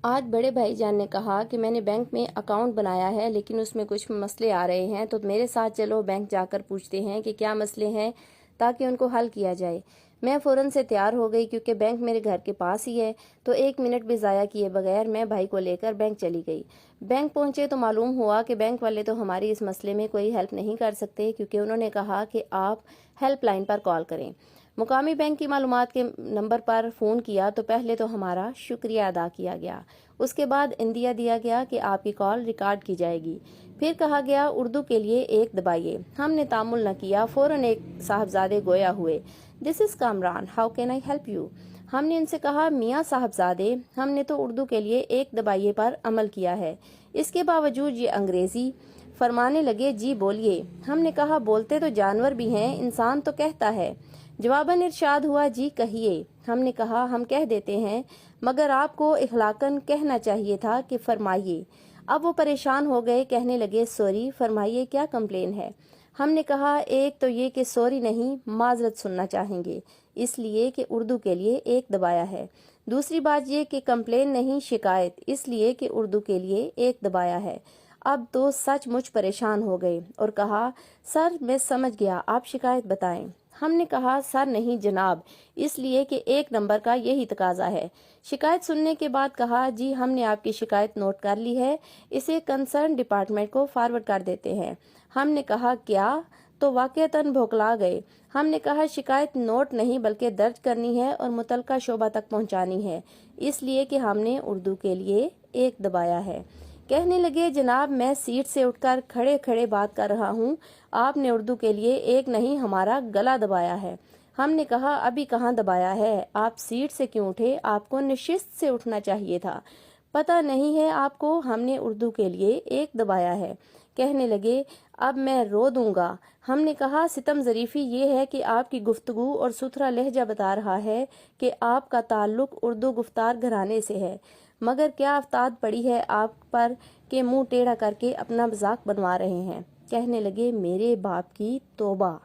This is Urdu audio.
آج بڑے بھائی جان نے کہا کہ میں نے بینک میں اکاؤنٹ بنایا ہے لیکن اس میں کچھ مسئلے آ رہے ہیں، تو میرے ساتھ چلو بینک جا کر پوچھتے ہیں کہ کیا مسئلے ہیں تاکہ ان کو حل کیا جائے۔ میں فوراً سے تیار ہو گئی کیونکہ بینک میرے گھر کے پاس ہی ہے، تو 1 منٹ بھی ضائع کیے بغیر میں بھائی کو لے کر بینک چلی گئی۔ بینک پہنچے تو معلوم ہوا کہ بینک والے تو ہماری اس مسئلے میں کوئی ہیلپ نہیں کر سکتے، کیونکہ انہوں نے کہا کہ آپ ہیلپ لائن پر کال کریں۔ مقامی بینک کی معلومات کے نمبر پر فون کیا تو پہلے تو ہمارا شکریہ ادا کیا گیا، اس کے بعد عندیہ دیا گیا کہ آپ کی کال ریکارڈ کی جائے گی۔ پھر کہا گیا اردو کے لیے 1 دبائیے۔ ہم نے تعامل نہ کیا، فوراً ایک صاحبزادے گویا ہوئے، "this is Kamran, how can I help you?" ہم نے ان سے کہا، "میاں صاحبزادے، ہم نے تو اردو کے لیے 1 دبائیے پر عمل کیا ہے، اس کے باوجود یہ انگریزی۔" فرمانے لگے، "جی بولیے۔" ہم نے کہا، "بولتے تو جانور بھی ہیں، انسان تو کہتا ہے۔" جواباً ارشاد ہوا، "جی کہیے۔" ہم نے کہا، "ہم کہہ دیتے ہیں، مگر آپ کو اخلاقاً کہنا چاہیے تھا کہ فرمائیے۔" اب وہ پریشان ہو گئے، کہنے لگے، "سوری، فرمائیے کیا کمپلین ہے؟" ہم نے کہا، ایک تو یہ کہ سوری نہیں، معذرت سننا چاہیں گے، اس لیے کہ اردو کے لیے 1 دبایا ہے۔ دوسری بات یہ کہ کمپلین نہیں، شکایت، اس لیے کہ اردو کے لیے 1 دبایا ہے۔ اب تو سچ مچ پریشان ہو گئے اور کہا، "سر میں سمجھ گیا، آپ شکایت بتائیں۔" ہم نے کہا، "سر نہیں جناب، اس لیے کہ 1 نمبر کا یہی تقاضا ہے۔" شکایت سننے کے بعد کہا، "جی ہم نے آپ کی شکایت نوٹ کر لی ہے، اسے کنسرن ڈپارٹمنٹ کو فارورڈ کر دیتے ہیں۔" ہم نے کہا، "کیا؟" تو واقعتاً بھوکلا گئے۔ ہم نے کہا، "شکایت نوٹ نہیں بلکہ درج کرنی ہے اور متعلقہ شعبہ تک پہنچانی ہے، اس لیے کہ ہم نے اردو کے لیے 1 دبایا ہے۔" کہنے لگے، "جناب میں سیٹ سے اٹھ کر کھڑے کھڑے بات کر رہا ہوں، آپ نے اردو کے لیے 1 نہیں ہمارا گلا دبایا ہے۔" ہم نے کہا، "ابھی کہاں دبایا ہے، آپ سیٹ سے کیوں اٹھے، آپ کو نشست سے اٹھنا چاہیے تھا، پتہ نہیں ہے آپ کو، ہم نے اردو کے لیے 1 دبایا ہے۔" کہنے لگے، "اب میں رو دوں گا۔" ہم نے کہا، "ستم ظریفی یہ ہے کہ آپ کی گفتگو اور ستھرا لہجہ بتا رہا ہے کہ آپ کا تعلق اردو گفتار گھرانے سے ہے، مگر کیا افتاد پڑی ہے آپ پر کہ منہ ٹیڑھا کر کے اپنا مذاق بنوا رہے ہیں۔" کہنے لگے، "میرے باپ کی توبہ!"